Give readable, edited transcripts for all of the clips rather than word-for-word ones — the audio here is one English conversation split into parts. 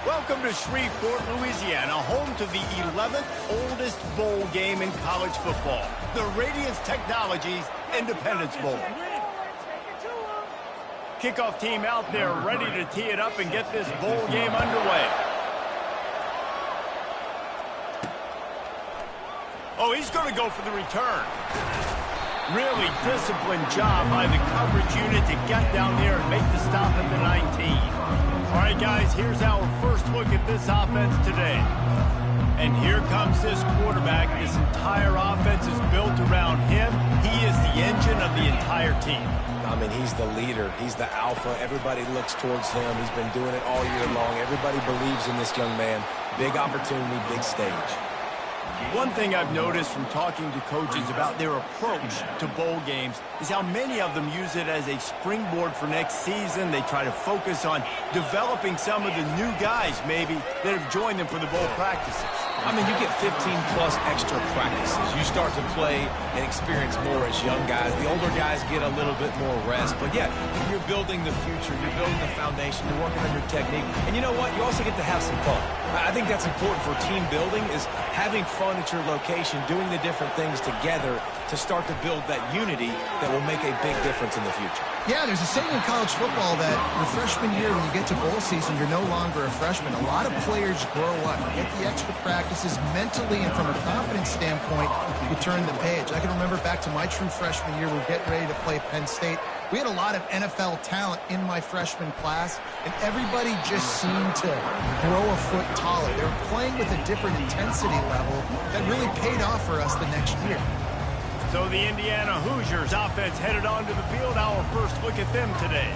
Welcome to Shreveport, Louisiana, home to the 11th oldest bowl game in college football, the Radiance Technologies Independence Bowl. Kickoff team out there ready to tee it up and get this bowl game underway. Oh, he's going to go for the return. Really disciplined job by the coverage unit to get down there and make the stop at the 19. All right, guys, here's our first look at this offense today. And here comes this quarterback. This entire offense is built around him. He is the engine of the entire team. I mean, he's the leader. He's the alpha. Everybody looks towards him. He's been doing it all year long. Everybody believes in this young man. Big opportunity, big stage. One thing I've noticed from talking to coaches about their approach to bowl games is how many of them use it as a springboard for next season. They try to focus on developing some of the new guys, maybe, that have joined them for the bowl practices. I mean, you get 15-plus extra practices. You start to play and experience more as young guys. The older guys get a little bit more rest. But, yeah, you're building the future. You're building the foundation. You're working on your technique. And you know what? You also get to have some fun. I think that's important for team building is having fun at your location, doing the different things together to start to build that unity that will make a big difference in the future. Yeah, there's a saying in college football that your freshman year, when you get to bowl season, you're no longer a freshman. A lot of players grow up, get the extra practices mentally, and from a confidence standpoint, you turn the page. I can remember back to my true freshman year, we were getting ready to play Penn State. We had a lot of NFL talent in my freshman class, and everybody just seemed to grow a foot taller. They were playing with a different intensity level that really paid off for us the next year. So the Indiana Hoosiers offense headed onto the field. Our first look at them today.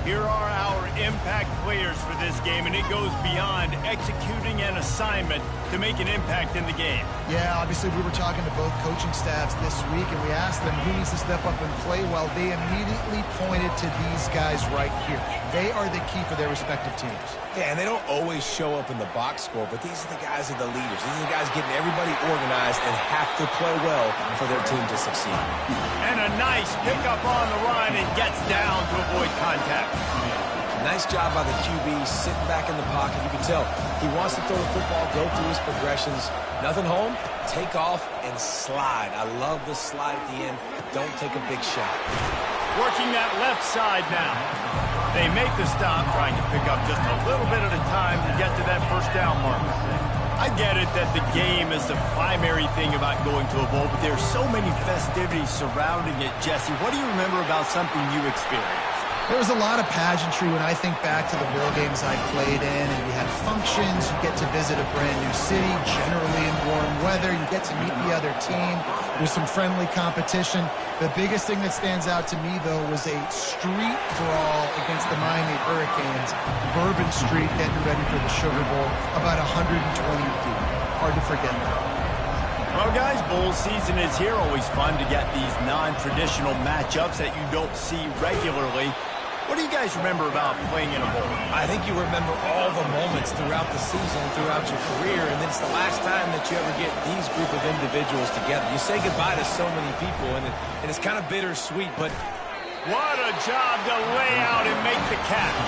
Here are our impact players for this game, and it goes beyond executing an assignment to make an impact in the game. Yeah, obviously we were talking to both coaching staffs this week, and we asked them who needs to step up and play well. They immediately pointed to these guys right here. They are the key for their respective teams. Yeah, and they don't always show up in the box score, but these are the guys that are the leaders. These are the guys getting everybody organized and have to play well for their team to succeed. And a nice pickup on the run and gets down to avoid contact. Nice job by the QB, sitting back in the pocket. You can tell he wants to throw the football, go through his progressions. Nothing home, take off, and slide. I love the slide at the end. Don't take a big shot. Working that left side now. They make the stop, trying to pick up just a little bit at a time to get to that first down mark. I get it that the game is the primary thing about going to a bowl, but there's so many festivities surrounding it. Jesse, what do you remember about something you experienced? There was a lot of pageantry when I think back to the bowl games I played in, and we had functions. You get to visit a brand new city, generally in warm weather. You get to meet the other team. There's some friendly competition. The biggest thing that stands out to me, though, was a street brawl against the Miami Hurricanes. Bourbon Street getting ready for the Sugar Bowl, about 120 deep. Hard to forget that. Well, guys, bowl season is here. Always fun to get these non-traditional matchups that you don't see regularly. What do you guys remember about playing in a bowl? I think you remember all the moments throughout the season, throughout your career, and it's the last time that you ever get these group of individuals together. You say goodbye to so many people, and it's kind of bittersweet, but... What a job to lay out and make the catch.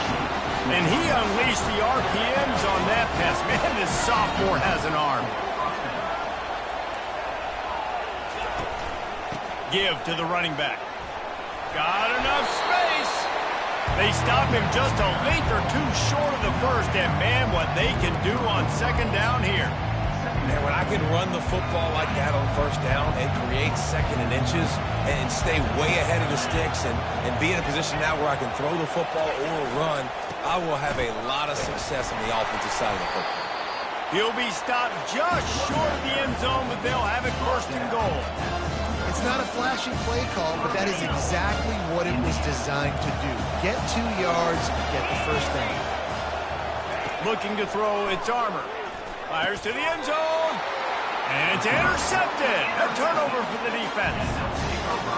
And he unleashed the RPMs on that pass. Man, this sophomore has an arm. Give to the running back. Got enough space. They stop him just a length or two short of the first, and man, what they can do on second down here. Man, when I can run the football like that on first down and create second and inches and stay way ahead of the sticks and be in a position now where I can throw the football or run, I will have a lot of success on the offensive side of the football. He'll be stopped just short of the end zone, but they'll have it first and goal. It's not a flashy play call, but that is exactly what it was designed to do. Get 2 yards, get the first down. Looking to throw its armor. Fires to the end zone. And it's intercepted. A turnover for the defense.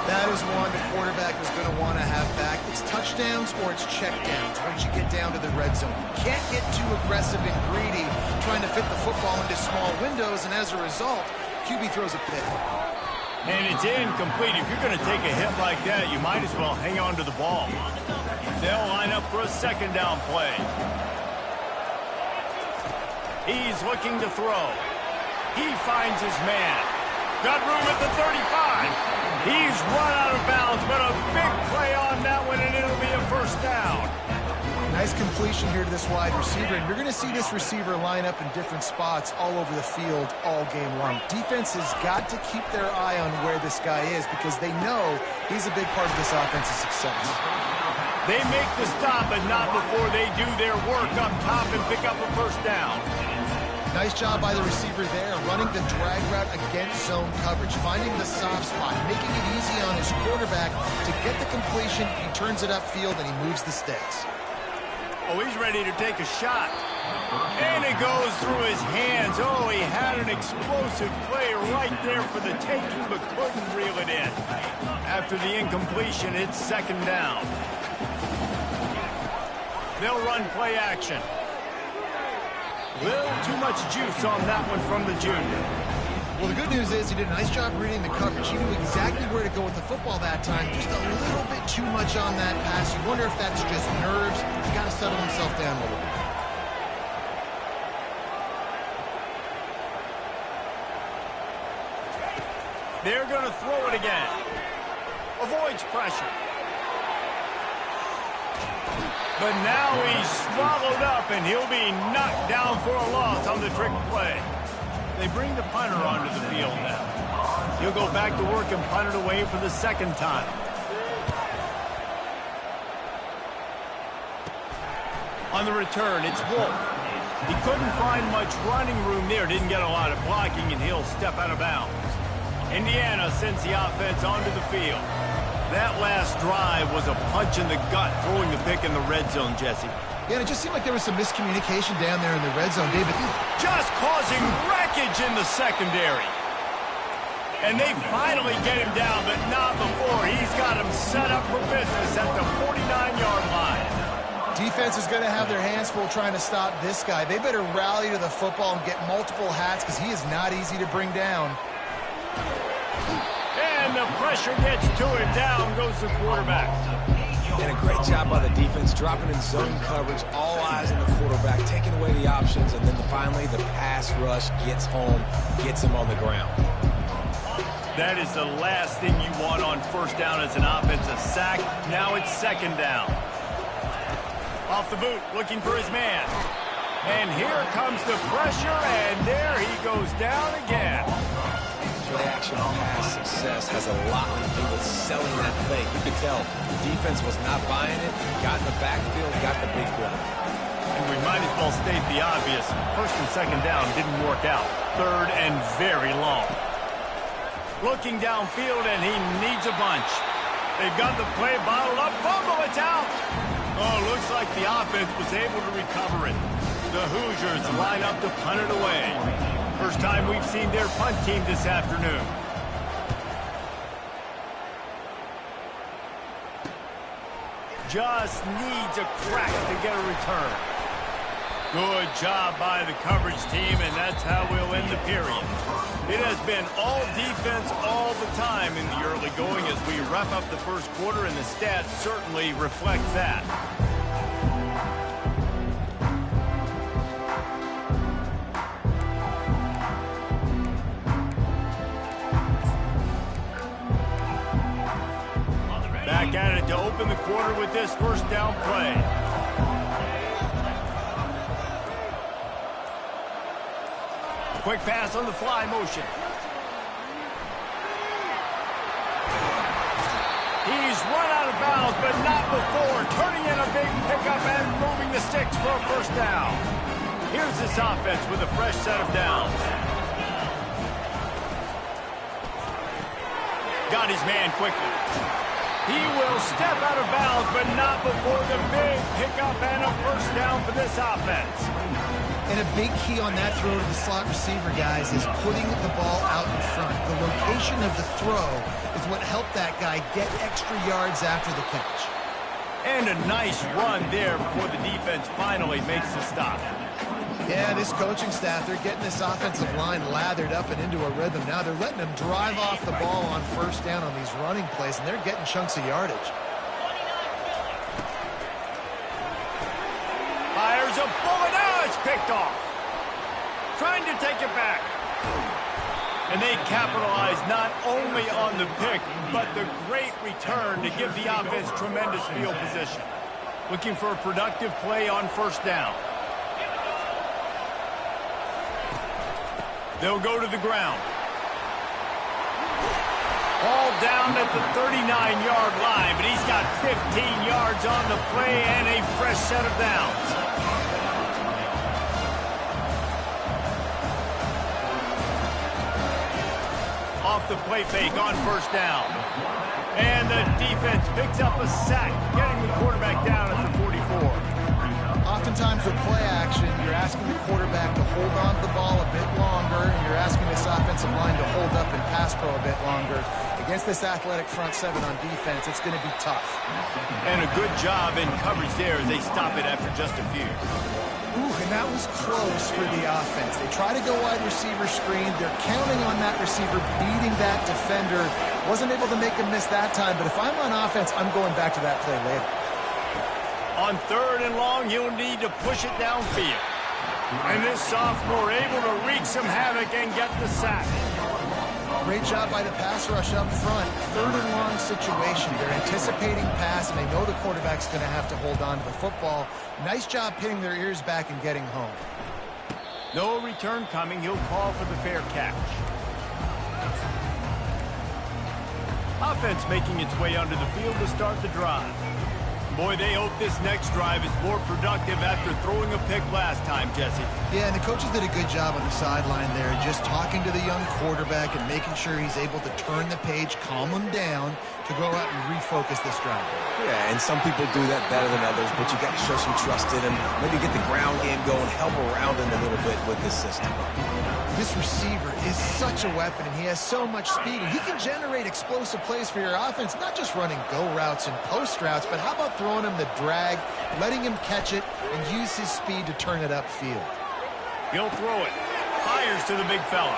That is one the quarterback is going to want to have back. It's touchdowns or it's checkdowns once you get down to the red zone. You can't get too aggressive and greedy trying to fit the football into small windows, and as a result, QB throws a pick. And it's incomplete. If you're going to take a hit like that, you might as well hang on to the ball. They'll line up for a second down play. He's looking to throw. He finds his man. Got room at the 35. He's run out of bounds, but a big play on that one, and it'll be a first down. Nice completion here to this wide receiver, and you're going to see this receiver line up in different spots all over the field all game long. Defense has got to keep their eye on where this guy is because they know he's a big part of this offense's success. They make the stop, but not before they do their work up top and pick up a first down. Nice job by the receiver there, running the drag route against zone coverage, finding the soft spot, making it easy on his quarterback to get the completion. He turns it upfield, and he moves the sticks. Oh, he's ready to take a shot. And it goes through his hands. Oh, he had an explosive play right there for the taking, but couldn't reel it in. After the incompletion, it's second down. They'll run play action. Little too much juice on that one from the junior. Well, the good news is he did a nice job reading the coverage. He knew exactly where to go with the football that time. Just a little bit too much on that pass. You wonder if that's just nerves. He's got to settle himself down a little bit. They're going to throw it again. Avoids pressure. But now he's swallowed up, and he'll be knocked down for a loss on the trick play. They bring the punter onto the field now. He'll go back to work and punt it away for the second time. On the return, it's Wolf. He couldn't find much running room there, didn't get a lot of blocking, and he'll step out of bounds. Indiana sends the offense onto the field. That last drive was a punch in the gut, throwing the pick in the red zone, Jesse. Yeah, and it just seemed like there was some miscommunication down there in the red zone, David. Just causing wreckage in the secondary. And they finally get him down, but not before. He's got him set up for business at the 49-yard line. Defense is going to have their hands full trying to stop this guy. They better rally to the football and get multiple hats because he is not easy to bring down. And the pressure gets to him. Down goes the quarterback. And a great job by the defense, dropping in zone coverage, all eyes on the quarterback, taking away the options, and then finally the pass rush gets home, gets him on the ground. That is the last thing you want on first down as an offensive sack. Now it's second down. Off the boot, looking for his man. And here comes the pressure, and there he goes down again. Play action pass success has a lot to do with selling that fake. You could tell the defense was not buying it. Got in the backfield, got the big play. And we might as well state the obvious. First and second down didn't work out. Third and very long. Looking downfield, and he needs a bunch. They've got the play bottled up. Fumble, it's out. Oh, looks like the offense was able to recover it. The Hoosiers line up to punt it away. First time we've seen their punt team this afternoon. Just needs a crack to get a return. Good job by the coverage team, and that's how we'll end the period. It has been all defense all the time in the early going as we wrap up the first quarter, and the stats certainly reflect that. Back at it to open the quarter with this first down play. Quick pass on the fly motion. He's run out of bounds, but not before. Turning in a big pickup and moving the sticks for a first down. Here's this offense with a fresh set of downs. Got his man quickly. He will step out of bounds, but not before the big pickup and a first down for this offense. And a big key on that throw to the slot receiver, guys, is putting the ball out in front. The location of the throw is what helped that guy get extra yards after the catch. And a nice run there before the defense finally makes the stop. Yeah, this coaching staff, they're getting this offensive line lathered up and into a rhythm. Now they're letting them drive off the ball on first down on these running plays, and they're getting chunks of yardage. Fires a bullet. Oh, it's picked off. trying to take it back. And they capitalize not only on the pick, but the great return to give the offense tremendous field position. Looking for a productive play on first down. They'll go to the ground. All down at the 39-yard line, but he's got 15 yards on the play and a fresh set of downs. Off the play fake on first down. And the defense picks up a sack, getting the quarterback down at the 44. Oftentimes with play action, you're asking the quarterback to hold on to the ball a bit longer, and you're asking this offensive line to hold up in pass pro a bit longer. Against this athletic front seven on defense, it's going to be tough. And a good job in coverage there as they stop it after just a few. Ooh, and that was close for the offense. They try to go wide receiver screen. They're counting on that receiver beating that defender. Wasn't able to make him miss that time, but if I'm on offense, I'm going back to that play later. On third and long, you'll need to push it downfield. And this sophomore able to wreak some havoc and get the sack. Great job by the pass rush up front. Third and long situation. They're anticipating pass, and they know the quarterback's going to have to hold on to the football. Nice job pinning their ears back and getting home. No return coming. He'll call for the fair catch. Offense making its way onto the field to start the drive. Boy, they hope this next drive is more productive after throwing a pick last time, Jesse. Yeah, and the coaches did a good job on the sideline there, just talking to the young quarterback and making sure he's able to turn the page, calm him down to go out and refocus this drive. Yeah, and some people do that better than others, but you got to show some trust in him. Maybe get the ground game going, help around him a little bit with this system. This receiver is such a weapon, and he has so much speed. And he can generate explosive plays for your offense, not just running go routes and post routes, but how about throwing him the drag, letting him catch it, and use his speed to turn it upfield. He'll throw it. Fires to the big fella.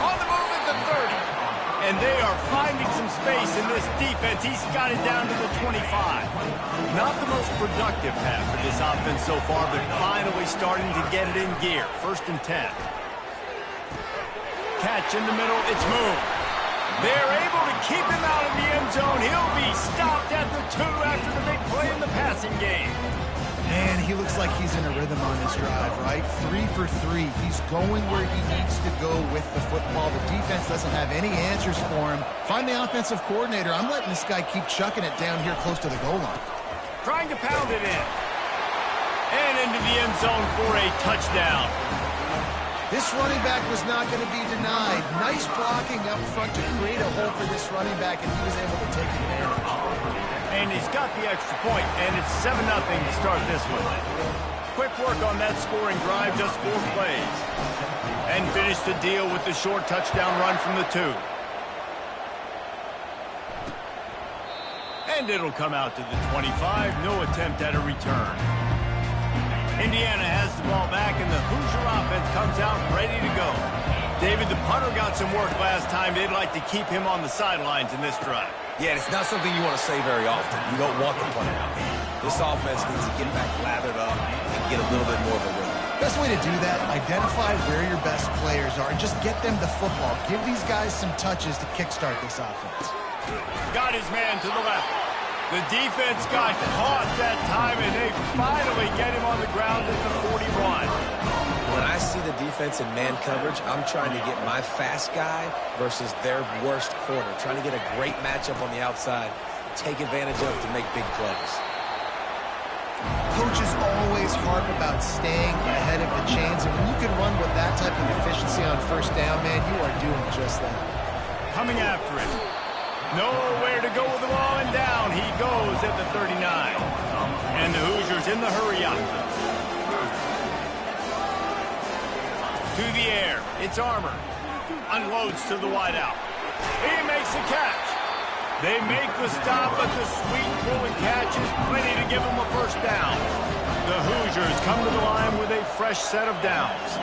On the move at the 30. And they are finding some space in this defense. He's got it down to the 25. Not the most productive half for this offense so far, but finally starting to get it in gear. 1st and 10. Catch in the middle, it's moved. They're able to keep him out of the end zone. He'll be stopped at the 2 after the big play in the passing game. Man, he looks like he's in a rhythm on this drive, right? 3 for 3. He's going where he needs to go with the football. The defense doesn't have any answers for him. Find the offensive coordinator. I'm letting this guy keep chucking it down here close to the goal line. Trying to pound it in. And into the end zone for a touchdown. This running back was not going to be denied. Nice blocking up front to create a hole for this running back, and he was able to take advantage. And he's got the extra point, and it's 7-0 to start this one. Quick work on that scoring drive, just 4 plays. And finish the deal with the short touchdown run from the 2. And it'll come out to the 25. No attempt at a return. Indiana has the ball back, and the Hoosier offense comes out ready to go. David, the punter got some work last time. They'd like to keep him on the sidelines in this drive. Yeah, it's not something you want to say very often. You don't want the punter out there. This offense needs to get back lathered up and get a little bit more of a rhythm. Best way to do that, identify where your best players are and just get them the football. Give these guys some touches to kickstart this offense. Got his man to the left. The defense got caught that time, and they finally get him on the ground at the 41. When I see the defense in man coverage, I'm trying to get my fast guy versus their worst corner, trying to get a great matchup on the outside, take advantage of to make big plays. Coaches always harp about staying ahead of the chains, and when you can run with that type of efficiency on first down, man, you are doing just that. Coming after it. Nowhere to go with the ball, and down he goes at the 39. And the Hoosiers in the hurry-up. To the air. It's Armour. Unloads to the wideout. He makes the catch. They make the stop, but the sweet pulling catch is plenty to give them a first down. The Hoosiers come to the line with a fresh set of downs.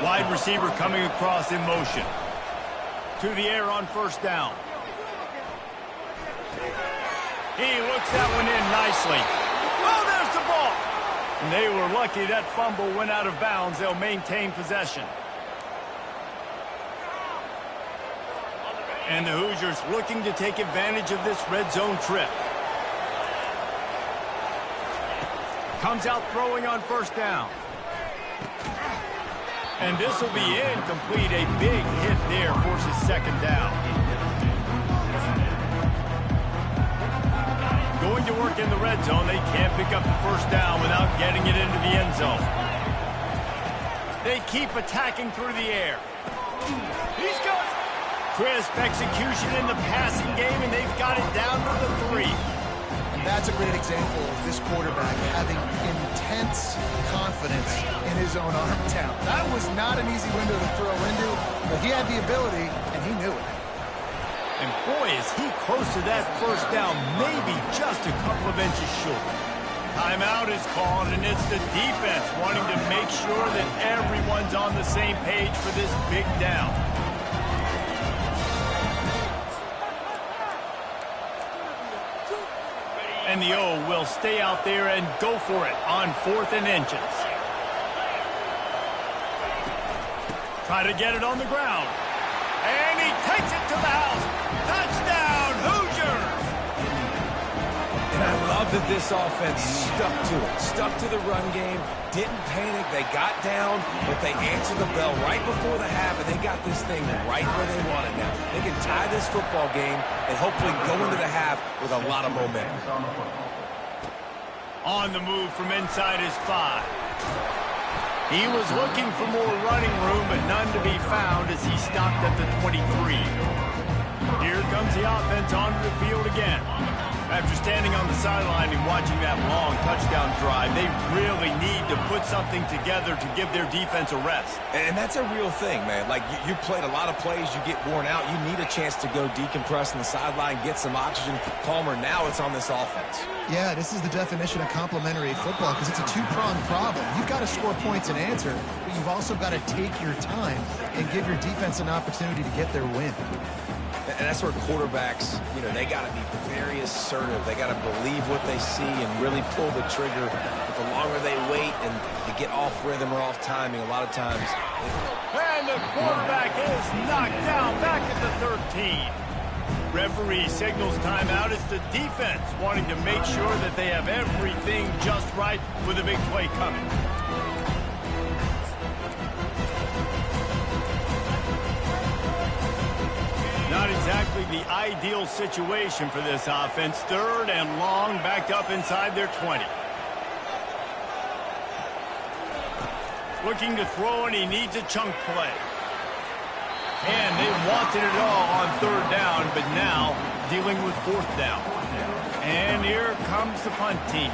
Wide receiver coming across in motion. To the air on first down. He looks that one in nicely. Oh, there's the ball. And they were lucky that fumble went out of bounds. They'll maintain possession. And the Hoosiers looking to take advantage of this red zone trip. Comes out throwing on first down. And this will be incomplete. A big hit there forces second down. Going to work in the red zone. They can't pick up the first down without getting it into the end zone. They keep attacking through the air. He's got it. Crisp execution in the passing game, and they've got it down to the 3. That's a great example of this quarterback having intense confidence in his own arm talent. That was not an easy window to throw into, but he had the ability, and he knew it. And boy, is he close to that first down, maybe just a couple of inches short. Timeout is called, and it's the defense wanting to make sure that everyone's on the same page for this big down. And the O will stay out there and go for it on 4th and inches. Try to get it on the ground. And he takes it to the house. Touchdown, Hoosiers! And I love that this offense stuck to it. Stuck to the run game. Didn't panic. They got down, but they answered the bell right before the half, and they got this thing right where they want it now. They can tie this football game and hopefully go into the half with a lot of momentum. On the move from inside his 5. He was looking for more running room, but none to be found as he stopped at the 23. Here comes the offense onto the field again. After standing on the sideline and watching that long touchdown drive, they really need to put something together to give their defense a rest. And that's a real thing, man. Like, you played a lot of plays, you get worn out, you need a chance to go decompress on the sideline, get some oxygen. Palmer, now it's on this offense. Yeah, this is the definition of complementary football because it's a two-pronged problem. You've got to score points and answer, but you've also got to take your time and give your defense an opportunity to get their win. And that's where quarterbacks, they got to be very assertive. They got to believe what they see and really pull the trigger. But the longer they wait and they get off rhythm or off timing, a lot of times. And the quarterback is knocked down back at the 13. Referee signals timeout. It's the defense wanting to make sure that they have everything just right with a big play coming. Not exactly the ideal situation for this offense. 3rd and long, backed up inside their 20. Looking to throw, and he needs a chunk play. And they wanted it all on 3rd down, but now dealing with 4th down. And here comes the punt team.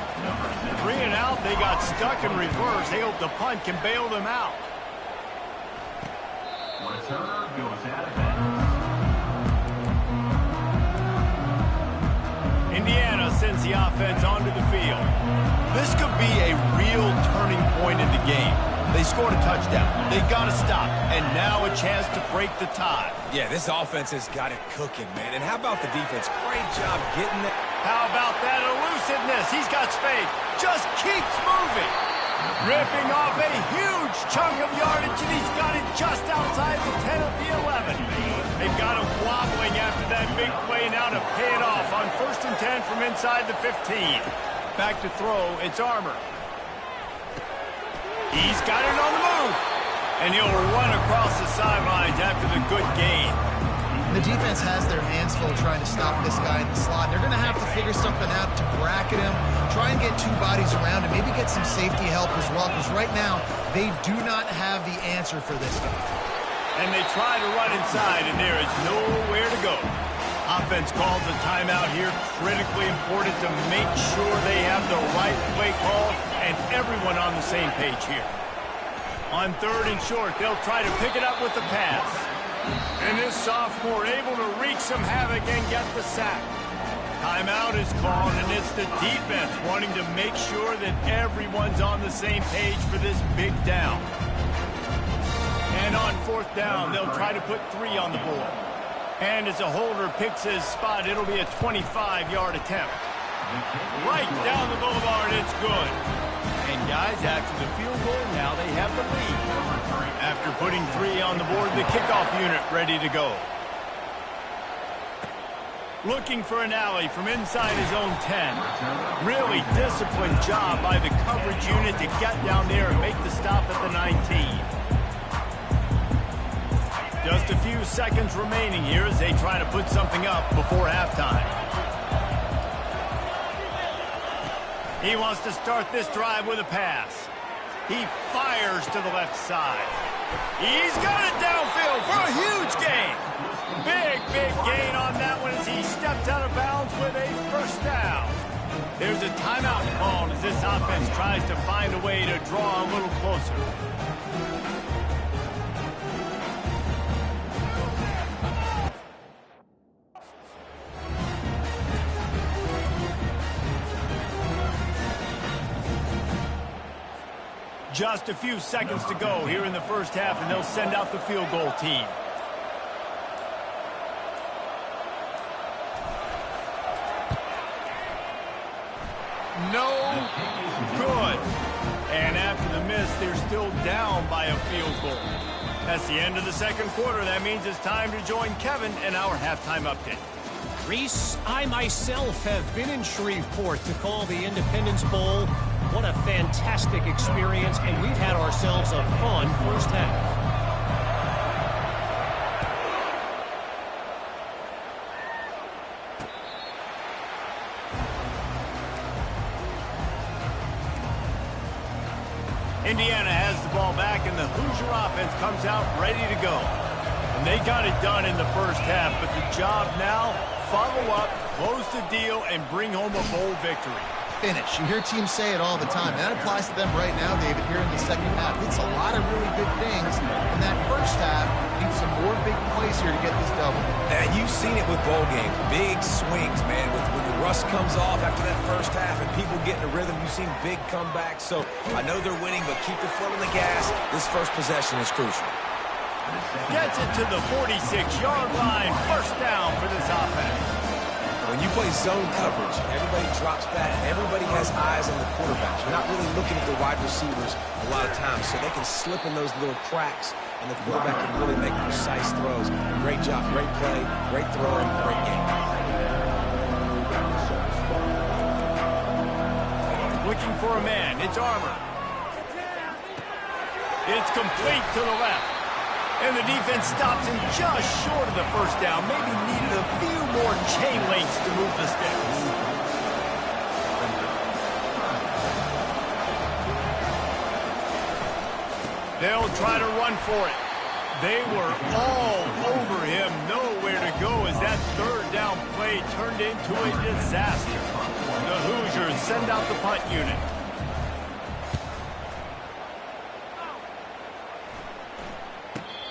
3 and out, they got stuck in reverse. They hope the punt can bail them out. Returner goes out of bounds. Indiana sends the offense onto the field. This could be a real turning point in the game. They scored a touchdown. They got to stop. And now a chance to break the tie. Yeah, this offense has got it cooking, man. And how about the defense? Great job getting it. How about that elusiveness? He's got space. Just keeps moving. Ripping off a huge chunk of yardage, and he's got it just outside the 10 of the 11. They've got him wobbling after that big play now to pay it off on 1st and 10 from inside the 15. Back to throw, it's Armour. He's got it on the move. And he'll run across the sidelines after the good gain. The defense has their hands full trying to stop this guy in the slot. They're going to have to figure something out to bracket him, try and get 2 bodies around him, maybe get some safety help as well, because right now they do not have the answer for this guy. And they try to run inside, and there is nowhere to go. Offense calls a timeout here. Critically important to make sure they have the right play call and everyone on the same page here. On 3rd and short, they'll try to pick it up with the pass. And this sophomore able to wreak some havoc and get the sack. Timeout is called, and it's the defense wanting to make sure that everyone's on the same page for this big down. And on 4th down, they'll try to put 3 on the board. And as a holder picks his spot, it'll be a 25-yard attempt. Right down the boulevard, it's good. And guys, after the field goal, now they have the lead. After putting 3 on the board, the kickoff unit ready to go. Looking for an alley from inside his own 10. Really disciplined job by the coverage unit to get down there and make the stop at the 19. Just a few seconds remaining here as they try to put something up before halftime. He wants to start this drive with a pass. He fires to the left side. He's got it downfield for a huge gain. Big gain on that one as he steps out of bounds with a first down. There's a timeout called as this offense tries to find a way to draw a little closer. Just a few seconds to go here in the first half, and they'll send out the field goal team. No good. And after the miss, they're still down by a field goal. That's the end of the second quarter. That means it's time to join Kevin in our halftime update. Reese, I myself have been in Shreveport to call the Independence Bowl. What a fantastic experience, and we've had ourselves a fun first half. Indiana has the ball back, and the Hoosier offense comes out ready to go. And they got it done in the first half, but the job now, follow up, close the deal, and bring home a bowl victory. Finish. You hear teams say it all the time. That applies to them right now, David, here in the second half. It's a lot of really good things. In that first half, need some more big plays here to get this double. And you've seen it with bowl games. Big swings, man. When the rust comes off after that first half and people get in a rhythm, you've seen big comebacks. So I know they're winning, but keep the foot on the gas. This first possession is crucial. Gets it to the 46-yard line. First down for this offense. When you play zone coverage, everybody drops back. Everybody has eyes on the quarterback. You're not really looking at the wide receivers a lot of times, so they can slip in those little cracks, and the quarterback can really make precise throws. Great job, great play, great throw, and great game. Looking for a man. It's Armour. It's complete to the left. And the defense stops him just short of the first down. Maybe needed a few more chain links to move the sticks. They'll try to run for it. They were all over him. Nowhere to go as that third down play turned into a disaster. The Hoosiers send out the punt unit.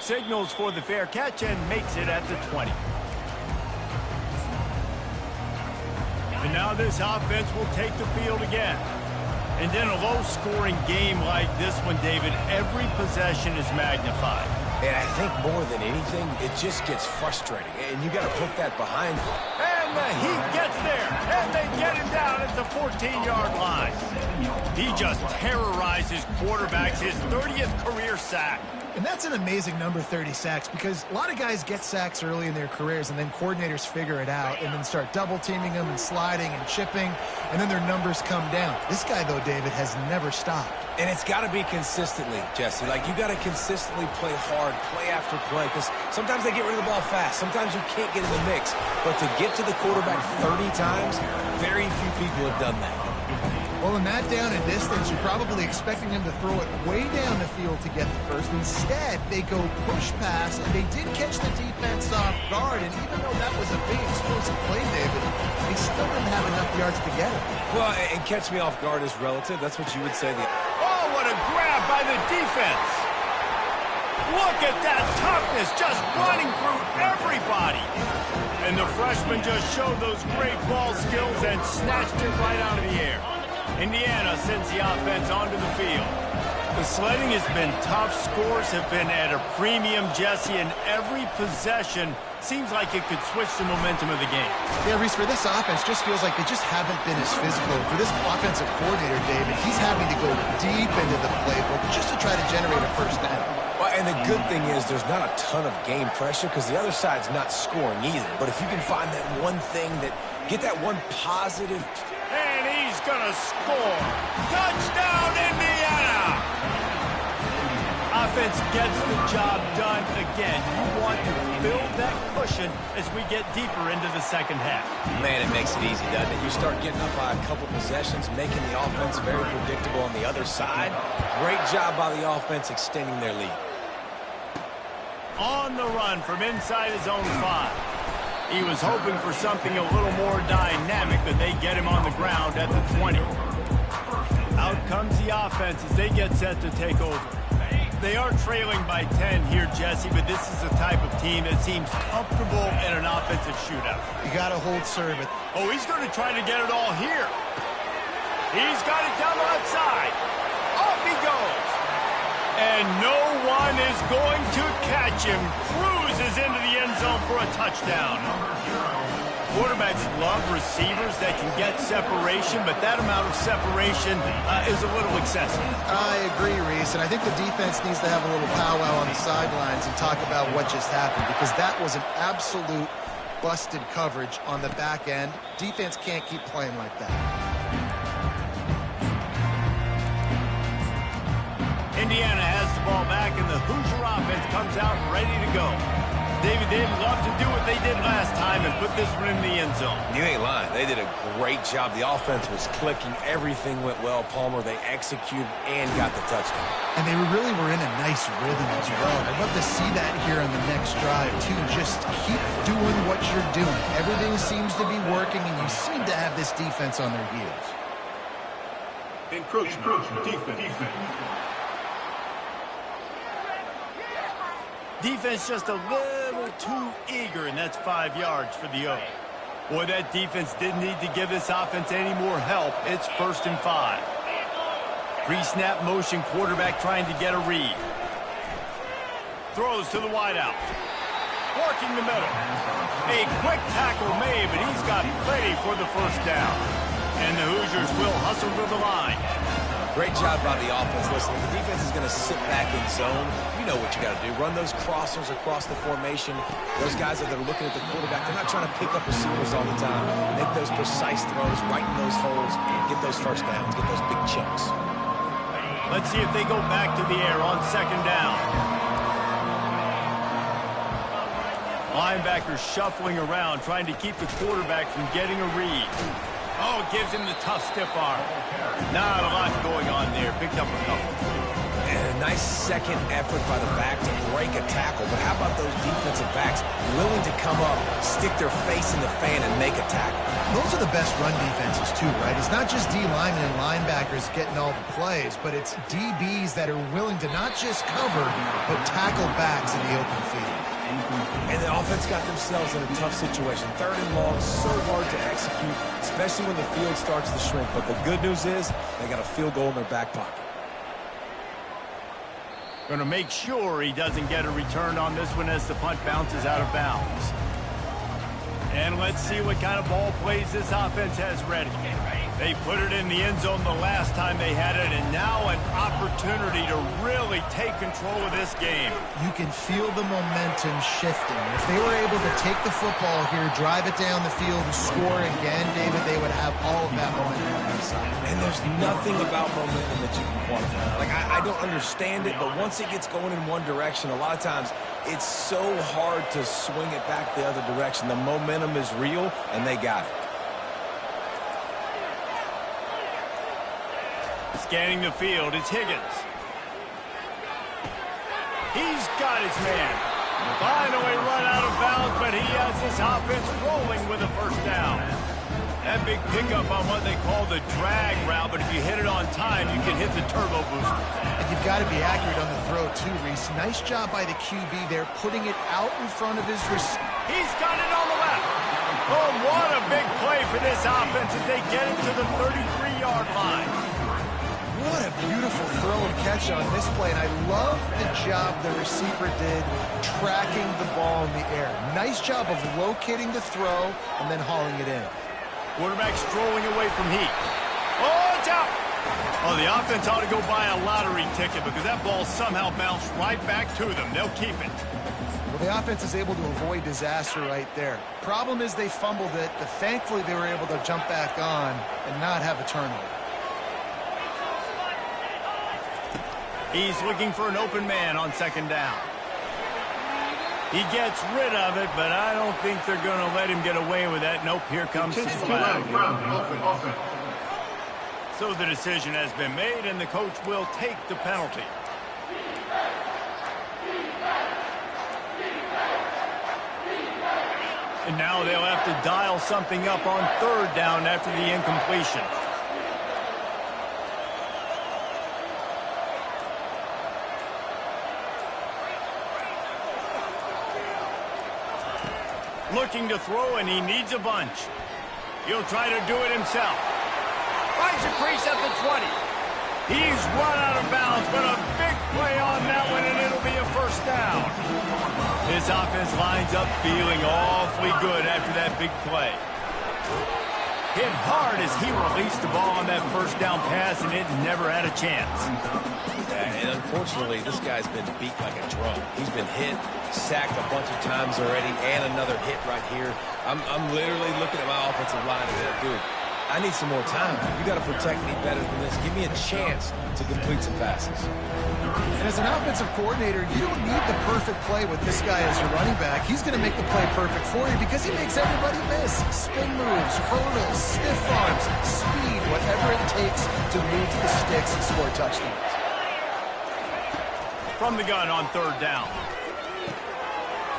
Signals for the fair catch and makes it at the 20. And now this offense will take the field again. And in a low-scoring game like this one, David, every possession is magnified. And I think more than anything, it just gets frustrating. And you got to put that behind you. And the Heat gets there, and they get him down at the 14-yard line. He just terrorized his quarterbacks, his 30th career sack. And that's an amazing number, 30 sacks, because a lot of guys get sacks early in their careers, and then coordinators figure it out and then start double-teaming them and sliding and chipping, and then their numbers come down. This guy, though, David, has never stopped. And it's got to be consistently, Jesse. Like, you got to consistently play hard, play after play, because sometimes they get rid of the ball fast. Sometimes you can't get in the mix. But to get to the quarterback 30 times, very few people have done that. Well, in that down and distance, you're probably expecting him to throw it way down the field to get the first. Instead, they go push pass, and they did catch the defense off guard. And even though that was a big explosive play, David, they still didn't have enough yards to get it. Well, and catch me off guard is relative. That's what you would say. Oh, what a grab by the defense. Look at that toughness, just running through everybody. And the freshman just showed those great ball skills and snatched it right out of the air. Indiana sends the offense onto the field. The sledding has been tough. Scores have been at a premium, Jesse, and every possession seems like it could switch the momentum of the game. Yeah, Reese, for this offense, just feels like they just haven't been as physical. For this offensive coordinator, David, he's having to go deep into the playbook just to try to generate a first down. Well, and the good thing is there's not a ton of game pressure because the other side's not scoring either. But if you can find that one thing that, get that one positive. And he's going to score. Touchdown, Indiana! Offense gets the job done again. You want to build that cushion as we get deeper into the second half. Man, it makes it easy, doesn't it? You start getting up by a couple possessions, making the offense very predictable on the other side. Great job by the offense extending their lead. On the run from inside his own 5. He was hoping for something a little more dynamic, but they get him on the ground at the 20. Out comes the offense as they get set to take over. They are trailing by 10 here, Jesse, but this is the type of team that seems comfortable in an offensive shootout. You got to hold serve it. Oh, he's going to try to get it all here. He's got it down the left side. Off he goes. And no one is going to catch him. Cruises into the end zone for a touchdown. Quarterbacks love receivers that can get separation, but that amount of separation is a little excessive. I agree, Reese, and I think the defense needs to have a little powwow on the sidelines and talk about what just happened, because that was an absolute busted coverage on the back end. Defense can't keep playing like that. Indiana has the ball back, and the Hoosier offense comes out ready to go. David, they'd love to do what they did last time and put this one in the end zone. You ain't lying. They did a great job. The offense was clicking. Everything went well. Palmer, they executed and got the touchdown. And they really were in a nice rhythm as well. I'd love to see that here on the next drive, too. Just keep doing what you're doing. Everything seems to be working, and you seem to have this defense on their heels. Encroachment. Defense. Defense just a little too eager, and that's 5 yards for the O. Boy, that defense didn't need to give this offense any more help. It's 1st and 5. Pre-snap motion, quarterback trying to get a read. Throws to the wideout. Working the middle. A quick tackle made, but he's got plenty for the first down. And the Hoosiers will hustle to the line. Great job by the offense. Listen, the defense is going to sit back in zone. You know what you got to do. Run those crossers across the formation. Those guys that are looking at the quarterback, they're not trying to pick up receivers all the time. Make those precise throws, right in those holes, get those first downs, get those big chunks. Let's see if they go back to the air on 2nd down. Linebackers shuffling around, trying to keep the quarterback from getting a read. Oh, gives him the tough stiff arm. Not a lot going on there. Picked up a couple. And a nice second effort by the back to break a tackle. But how about those defensive backs willing to come up, stick their face in the fan, and make a tackle? Those are the best run defenses, too, right? It's not just D linemen and linebackers getting all the plays, but it's DBs that are willing to not just cover, but tackle backs in the open field. And the offense got themselves in a tough situation. 3rd and long, so hard to execute, especially when the field starts to shrink. But the good news is they got a field goal in their back pocket. Going to make sure he doesn't get a return on this one as the punt bounces out of bounds. And let's see what kind of ball plays this offense has ready. They put it in the end zone the last time they had it, and now an opportunity to really take control of this game. You can feel the momentum shifting. If they were able to take the football here, drive it down the field, and score again, David, they would have all of that momentum on their side. And there's nothing about momentum that you can quantify. Like, I don't understand it, but once it gets going in one direction, a lot of times it's so hard to swing it back the other direction. The momentum is real, and they got it. Scanning the field, it's Higgins. He's got his man. Finally run out of bounds, but he has this offense rolling with a first down. That big pickup on what they call the drag route, but if you hit it on time, you can hit the turbo booster. And you've got to be accurate on the throw, too, Reese. Nice job by the QB there, putting it out in front of his receiver. He's got it on the left. Oh, what a big play for this offense as they get it to the 33-yard line. What a beautiful throw and catch on this play, and I love the job the receiver did tracking the ball in the air. Nice job of locating the throw and then hauling it in. Quarterback strolling away from heat. Oh, it's out! Oh, the offense ought to go buy a lottery ticket because that ball somehow bounced right back to them. They'll keep it. Well, the offense is able to avoid disaster right there. Problem is they fumbled it, but thankfully they were able to jump back on and not have a turnover. He's looking for an open man on second down. He gets rid of it, but I don't think they're going to let him get away with that. Nope, here comes the flag. So the decision has been made, and the coach will take the penalty. And now they'll have to dial something up on third down after the incompletion. Looking to throw, and he needs a bunch. He'll try to do it himself. Finds a crease at the 20. He's run out of bounds, but a big play on that one, and it'll be a first down. This offense lines up feeling awfully good after that big play. Hit hard as he released the ball on that first down pass, and it never had a chance. And unfortunately, this guy's been beat like a drum. He's been hit, sacked a bunch of times already, and another hit right here. I'm literally looking at my offensive line and saying, dude, I need some more time. You got to protect me better than this. Give me a chance to complete some passes. And as an offensive coordinator, you don't need the perfect play with this guy as your running back. He's going to make the play perfect for you because he makes everybody miss. Spin moves, hurdles, stiff arms, speed, whatever it takes to move the sticks and score touchdowns. From the gun on third down.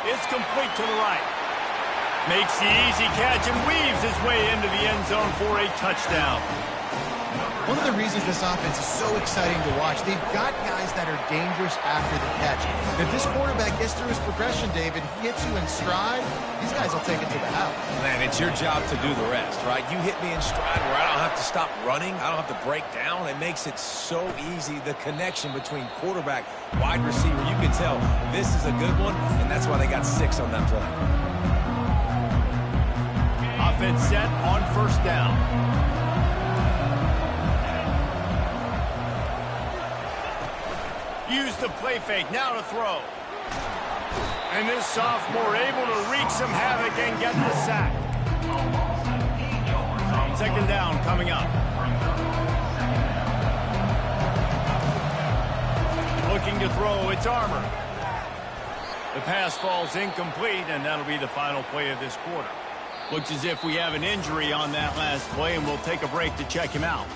It's complete to the right. Makes the easy catch and weaves his way into the end zone for a touchdown. One of the reasons this offense is so exciting to watch, they've got guys that are dangerous after the catch. If this quarterback gets through his progression, David, he hits you in stride, these guys will take it to the house. Man, it's your job to do the rest, right? You hit me in stride where I don't have to stop running. I don't have to break down. It makes it so easy, the connection between quarterback, wide receiver. You can tell this is a good one, and that's why they got 6 on that play. Offense set on first down. Use the play fake, now to throw. And this sophomore able to wreak some havoc and get the sack. Second down coming up. Looking to throw, it's Armour. The pass falls incomplete, and that'll be the final play of this quarter. Looks as if we have an injury on that last play, and we'll take a break to check him out.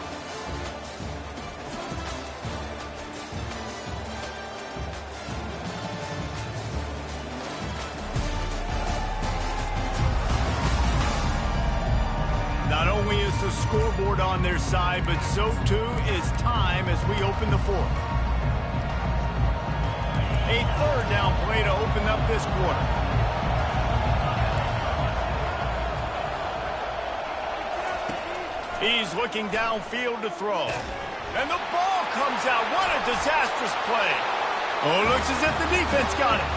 Not only is the scoreboard on their side, but so too is time as we open the fourth. A third down play to open up this quarter. He's looking downfield to throw. And the ball comes out. What a disastrous play. Oh, looks as if the defense got it.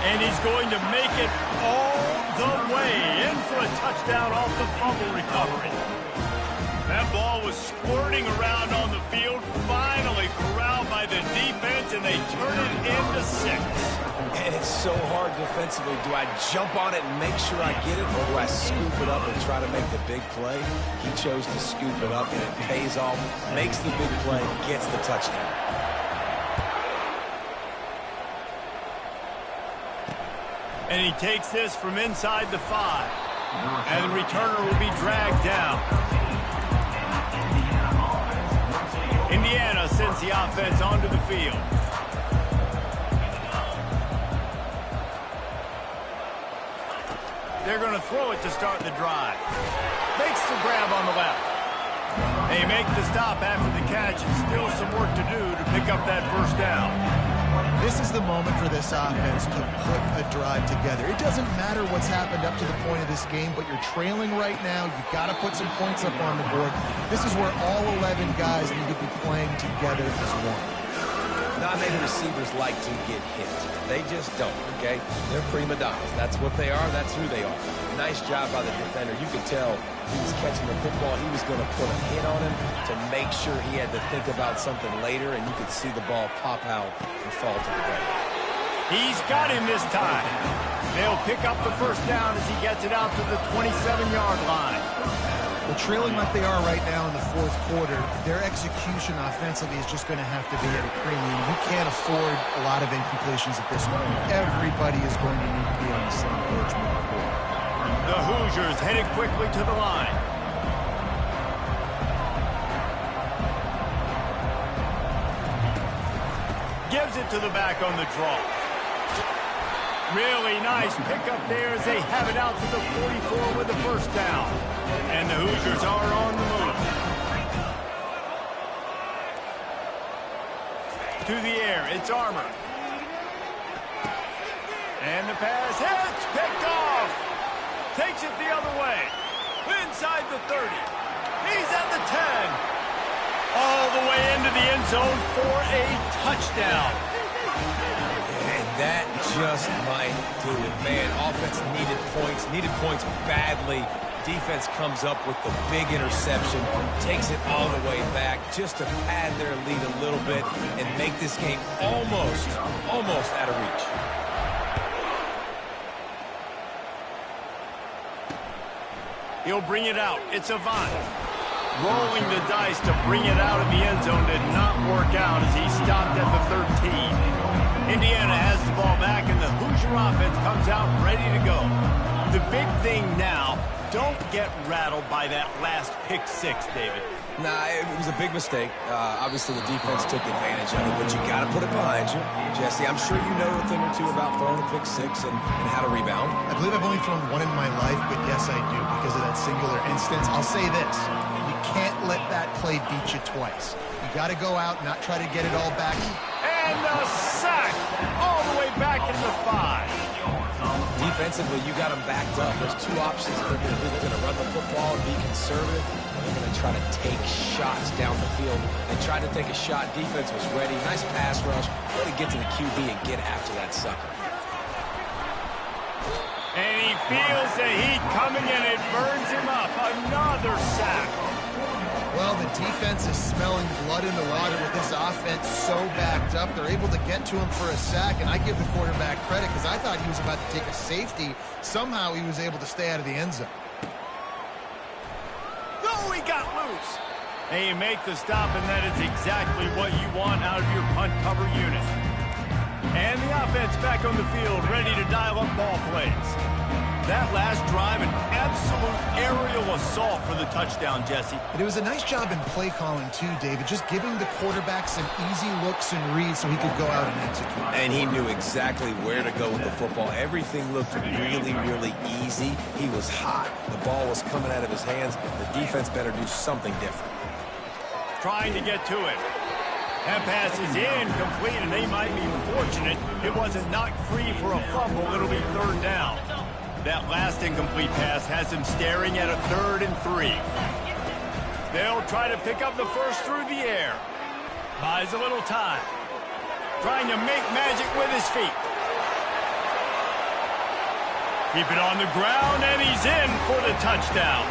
And he's going to make it all the way in for a touchdown off the fumble recovery. That ball was squirting around on the field, finally corralled by the defense, and they turn it into 6. And it's so hard defensively. Do I jump on it and make sure I get it, or do I scoop it up and try to make the big play? He chose to scoop it up, and it pays off, makes the big play, gets the touchdown. And he takes this from inside the 5. And the returner will be dragged down. Indiana sends the offense onto the field. They're going to throw it to start the drive. Makes the grab on the left. They make the stop after the catch, and still some work to do to pick up that first down. This is the moment for this offense to put a drive together. It doesn't matter what's happened up to the point of this game, but you're trailing right now. You've got to put some points up on the board. This is where all 11 guys need to be playing together as one. Not many receivers like to get hit. They just don't, okay? They're prima donnas. That's what they are. That's who they are. Nice job by the defender. You could tell he was catching the football. He was going to put a hit on him to make sure he had to think about something later, and you could see the ball pop out and fall to the ground. He's got him this time. They'll pick up the first down as he gets it out to the 27-yard line. Well, trailing like they are right now in the fourth quarter, their execution offensively is just going to have to be at a premium. You can't afford a lot of incompletions at this point. Everybody is going to need to be on the same page moving forward. The Hoosiers headed quickly to the line. Gives it to the back on the draw. Really nice pickup there as they have it out to the 44 with the first down. And the Hoosiers are on the move. To the air, it's Armour. And the pass hits, picked off. Takes it the other way. Inside the 30. He's at the 10. All the way into the end zone for a touchdown. And that just might do it, man. Offense needed points badly. Defense comes up with the big interception, takes it all the way back just to pad their lead a little bit and make this game almost out of reach. He'll bring it out. It's Avant. Rolling the dice to bring it out of the end zone did not work out as he stopped at the 13. Indiana has the ball back, and the Hoosier offense comes out ready to go. The big thing now, don't get rattled by that last pick six, David. Nah, it was a big mistake. Obviously, the defense took advantage of it, but you got to put it behind you. Jesse, I'm sure you know a thing or two about throwing a pick six and how to rebound. I believe I've only thrown one in my life, but yes, I do because of that singular instance. I'll say this. You can't let that play beat you twice. You got to go out, not try to get it all back. And a sack all the way back in the 5. Defensively, you got them backed up. There's two options they're going to do. They're going to run the football and be conservative, or they're going to try to take shots down the field. They tried to take a shot. Defense was ready. Nice pass rush. Way to get to the QB and get after that sucker. And he feels the heat coming and it burns him up. Another sack. Well, the defense is smelling blood in the water with this offense so backed up. They're able to get to him for a sack, and I give the quarterback credit because I thought he was about to take a safety. Somehow he was able to stay out of the end zone. No, he got loose. And you make the stop, and that is exactly what you want out of your punt cover unit. And the offense back on the field, ready to dial up ball plays. That last drive, an absolute aerial assault for the touchdown, Jesse. But it was a nice job in play calling, too, David, just giving the quarterback some easy looks and reads so he could go out and execute. And he knew exactly where to go with the football. Everything looked really easy. He was hot. The ball was coming out of his hands. The defense better do something different. Trying to get to it. That pass is incomplete, and they might be fortunate it wasn't knocked free for a fumble. It'll be third down. That last incomplete pass has him staring at a 3rd and 3. They'll try to pick up the first through the air. Buys a little time. Trying to make magic with his feet. Keep it on the ground, and he's in for the touchdown.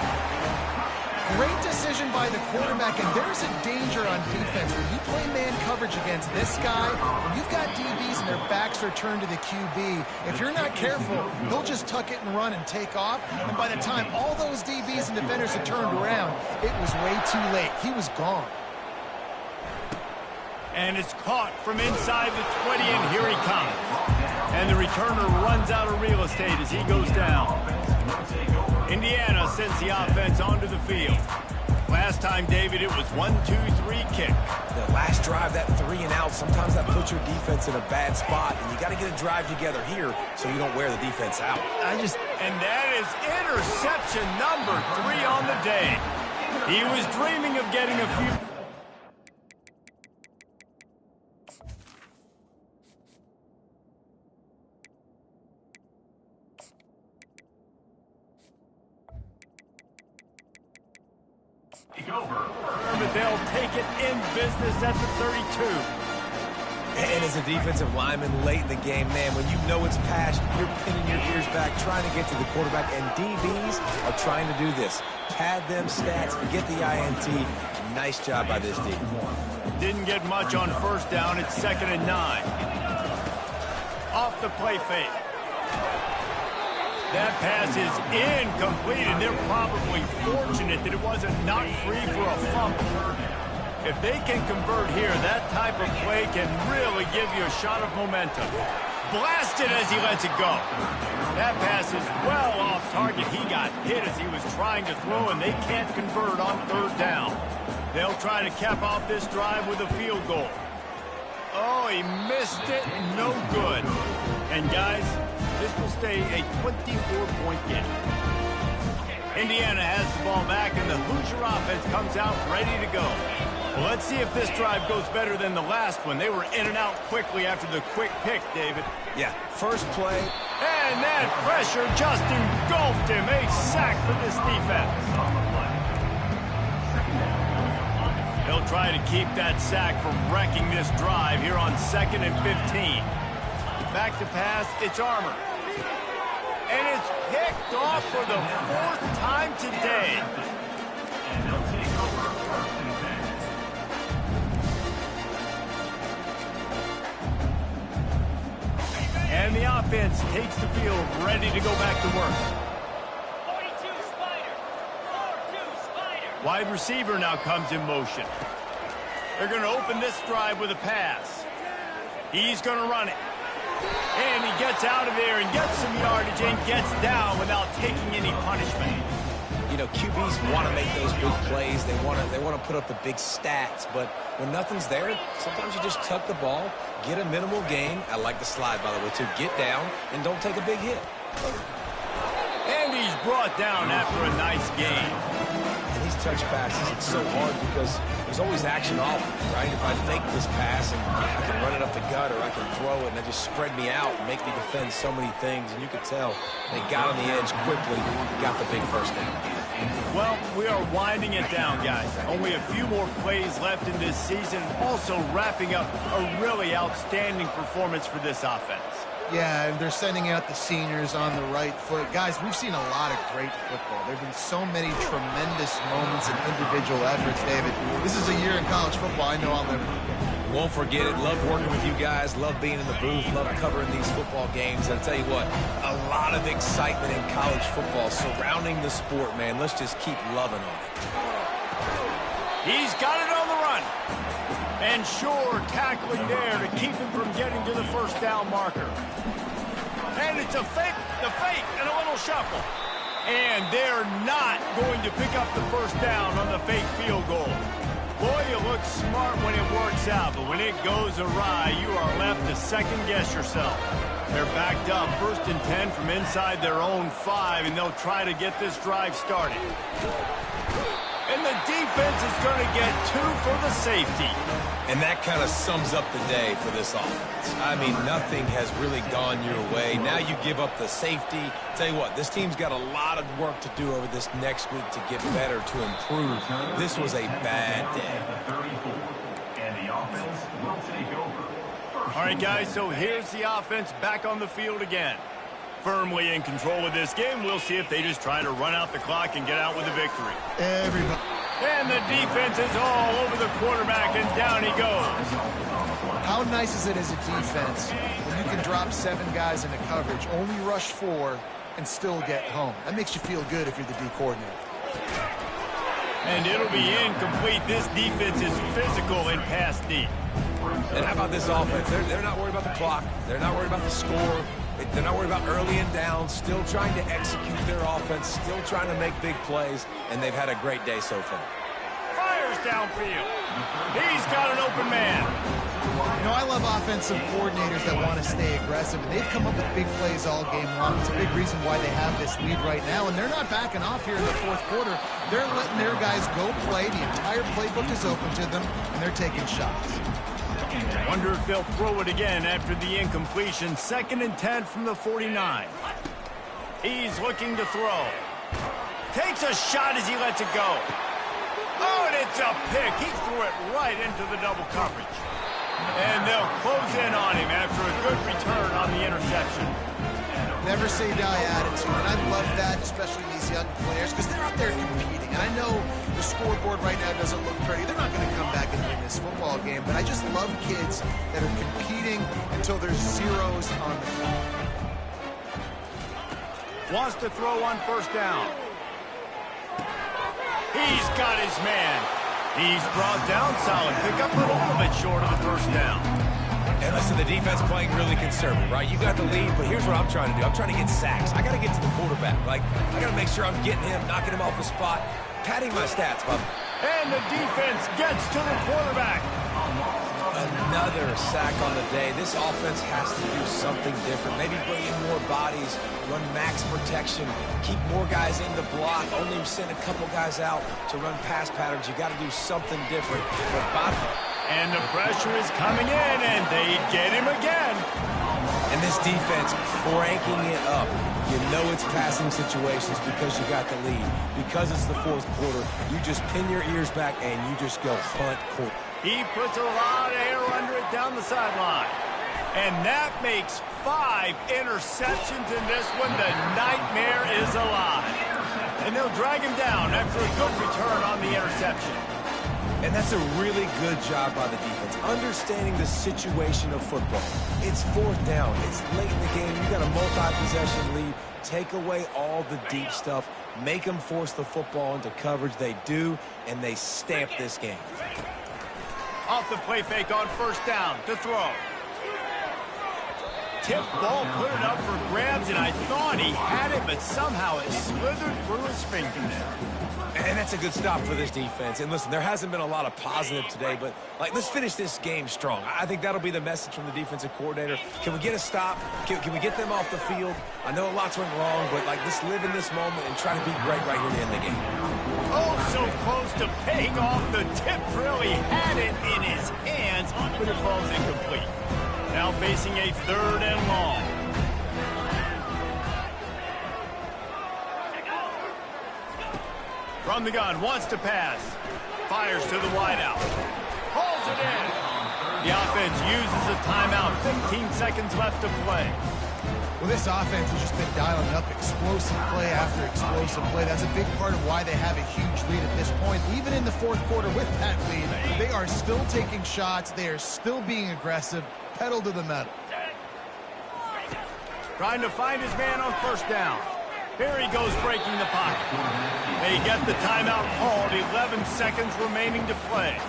Great decision by the quarterback, and there's a danger on defense. When you play man coverage against this guy, when you've got DBs and their backs are turned to the QB, if you're not careful, he'll just tuck it and run and take off. And by the time all those DBs and defenders had turned around, it was way too late. He was gone. And it's caught from inside the 20, and here he comes. And the returner runs out of real estate as he goes down. Indiana sends the offense onto the field. Last time, David, it was 1-2-3 kick. The last drive, that 3 and out, sometimes that puts your defense in a bad spot, and you got to get a drive together here so you don't wear the defense out. And that is interception number 3 on the day. He was dreaming of getting a few. make it in business at the 32. And as a defensive lineman late in the game, man, when you know it's passed, you're pinning your ears back, trying to get to the quarterback, and DBs are trying to do this. Pad them stats, get the INT. Nice job by this D. Didn't get much on first down. It's 2nd and 9. Off the play fake. That pass is incomplete, and they're probably fortunate that it wasn't knocked free for a fumble. If they can convert here, that type of play can really give you a shot of momentum. Blasted as he lets it go. That pass is well off target. He got hit as he was trying to throw, and they can't convert on 3rd down. They'll try to cap off this drive with a field goal. Oh, he missed it. No good. And, guys, this will stay a 24-point game. Indiana has the ball back, and the Hoosier offense comes out ready to go. Well, let's see if this drive goes better than the last one. They were in and out quickly after the quick pick, David. Yeah, first play. And that pressure just engulfed him. A sack for this defense. They'll try to keep that sack from wrecking this drive here on 2nd and 15. Back to pass, it's Armour. And it's picked off for the 4th time today. And the offense takes the field, ready to go back to work. 42 Spider. 4-2 Spider. Wide receiver now comes in motion. They're going to open this drive with a pass. He's going to run it. And he gets out of there and gets some yardage and gets down without taking any punishment. You know, QBs want to make those big plays. They want to put up the big stats. But when nothing's there, sometimes you just tuck the ball, get a minimal gain. I like the slide, by the way, too. Get down and don't take a big hit. And he's brought down after a nice gain. And these touch passes, it's so hard because there's always action all right? If I fake this pass and I can run it up the gut or I can throw it and they just spread me out and make me defend so many things. And you could tell they got on the edge quickly, got the big first down. Well, we are winding it down, guys. Only a few more plays left in this season. Also wrapping up a really outstanding performance for this offense. Yeah, and they're sending out the seniors on the right foot. Guys, we've seen a lot of great football. There have been so many tremendous moments and individual efforts, David. This is a year in college football I know I'll never forget. Won't forget it. Love working with you guys. Love being in the booth. Love covering these football games. And I'll tell you what, a lot of excitement in college football surrounding the sport, man. Let's just keep loving on it. He's got it on the run. And sure, tackling there to keep him from getting to the first down marker. And it's a fake, and a little shuffle. And they're not going to pick up the first down on the fake field goal. Boy, you look smart when it works out, but when it goes awry, you are left to second-guess yourself. They're backed up, 1st and 10 from inside their own 5, and they'll try to get this drive started. And the defense is going to get 2 for the safety. And that kind of sums up the day for this offense. I mean, nothing has really gone your way. Now you give up the safety. Tell you what, this team's got a lot of work to do over this next week to get better, to improve. This was a bad day. And the offense will take over. All right, guys, so here's the offense back on the field again. Firmly in control of this game. We'll see if they just try to run out the clock and get out with a victory. Everybody. And the defense is all over the quarterback, and down he goes. How nice is it as a defense when you can drop 7 guys into coverage, only rush 4, and still get home? That makes you feel good if you're the D coordinator. And it'll be incomplete. This defense is physical in pass deep. And how about this offense? They're not worried about the clock. They're not worried about the score. They're not worried about early and down. Still trying to execute their offense. Still trying to make big plays. And they've had a great day so far. Fires downfield. He's got an open man. You know, I love offensive coordinators that want to stay aggressive, and they've come up with big plays all game long. It's a big reason why they have this lead right now, and they're not backing off here in the 4th quarter. They're letting their guys go play. The entire playbook is open to them, and they're taking shots. Wonder if they'll throw it again after the incompletion. 2nd and 10 from the 49. He's looking to throw. Takes a shot as he lets it go. Oh, and it's It's a pick. He threw it right into the double coverage. And they'll close in on him after a good return on the interception. Never say die attitude, and I love that, especially these young players, because they're out there competing. And I know the scoreboard right now doesn't look pretty. They're not going to come back and win this football game, but I just love kids that are competing until there's zeros on the clock. Wants to throw on first down. He's got his man. He's brought down solid. Pick up a little bit short of the first down. And listen, the defense playing really conservative, right? You got the lead, but here's what I'm trying to do. I'm trying to get sacks. I got to get to the quarterback. Like, I got to make sure I'm getting him, knocking him off the spot, padding my stats, Bubba. And the defense gets to the quarterback. Another sack on the day. This offense has to do something different. Maybe bring in more bodies, run max protection, keep more guys in the block, only send a couple guys out to run pass patterns. You got to do something different. And the pressure is coming in, and they get him again. And this defense cranking it up. You know it's passing situations because you got the lead. Because it's the fourth quarter, you just pin your ears back and you just go punt quarter. He puts a lot of air under it down the sideline. And that makes 5 interceptions in this one. The nightmare is alive. And they'll drag him down after a good return on the interception. And that's a really good job by the defense, understanding the situation of football. It's fourth down. It's late in the game. You got a multi-possession lead. Take away all the deep stuff. Make them force the football into coverage. They do, and they stamp this game. Off the play fake on first down to throw. Tip ball, put it up for grabs, and I thought he had it, but somehow it slithered through his fingernail. And that's a good stop for this defense. And listen, there hasn't been a lot of positive today, but let's finish this game strong. I think that'll be the message from the defensive coordinator. Can we get a stop? Can we get them off the field? I know lots went wrong, but let's live in this moment and try to be great right here to end the game. Oh, so close to paying off. The tip really had it in his hands, but it falls incomplete. Now facing a 3rd and long. From the gun, wants to pass. Fires to the wideout. Pulls it in. The offense uses a timeout. 15 seconds left to play. Well, this offense has just been dialing up explosive play after explosive play. That's a big part of why they have a huge lead at this point. Even in the fourth quarter with that lead, they are still taking shots. They are still being aggressive. Pedal to the metal. Trying to find his man on first down. Here he goes breaking the pocket. They get the timeout called. 11 seconds remaining to play.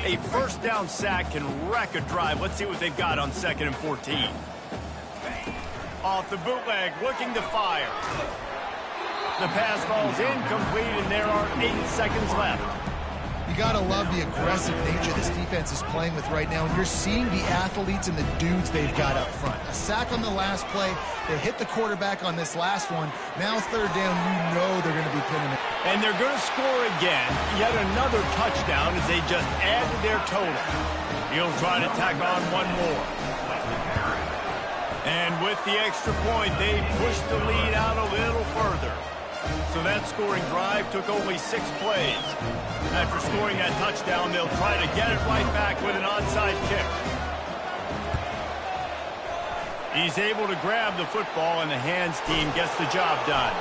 A first down sack can wreck a drive. Let's see what they've got on 2nd and 14. Off the bootleg, looking to fire. The pass falls incomplete, and there are 8 seconds left. You got to love the aggressive nature this defense is playing with right now, and you're seeing the athletes and the dudes they've got up front. A sack on the last play. They hit the quarterback on this last one. Now 3rd down, you know they're going to be pinning it. And they're going to score again. Yet another touchdown as they just added their total. He'll try to tack on one more. And with the extra point, they push the lead out a little further. So that scoring drive took only 6 plays. After scoring that touchdown, they'll try to get it right back with an onside kick. He's able to grab the football, and the hands team gets the job done.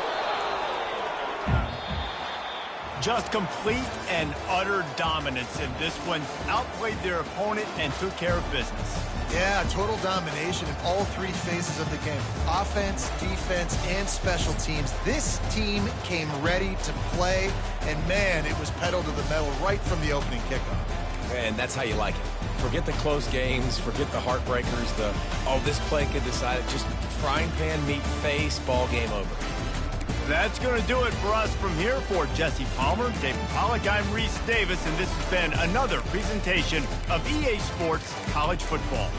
Just complete and utter dominance in this one. Outplayed their opponent and took care of business. Yeah, total domination in all 3 phases of the game. Offense, defense, and special teams. This team came ready to play, and man, it was pedal to the metal right from the opening kickoff. And that's how you like it. Forget the close games, forget the heartbreakers, this play could decide it. Just frying pan meet face, ball game over. That's going to do it for us from here. For Jesse Palmer, David Pollack, I'm Reese Davis, and this has been another presentation of EA Sports College Football.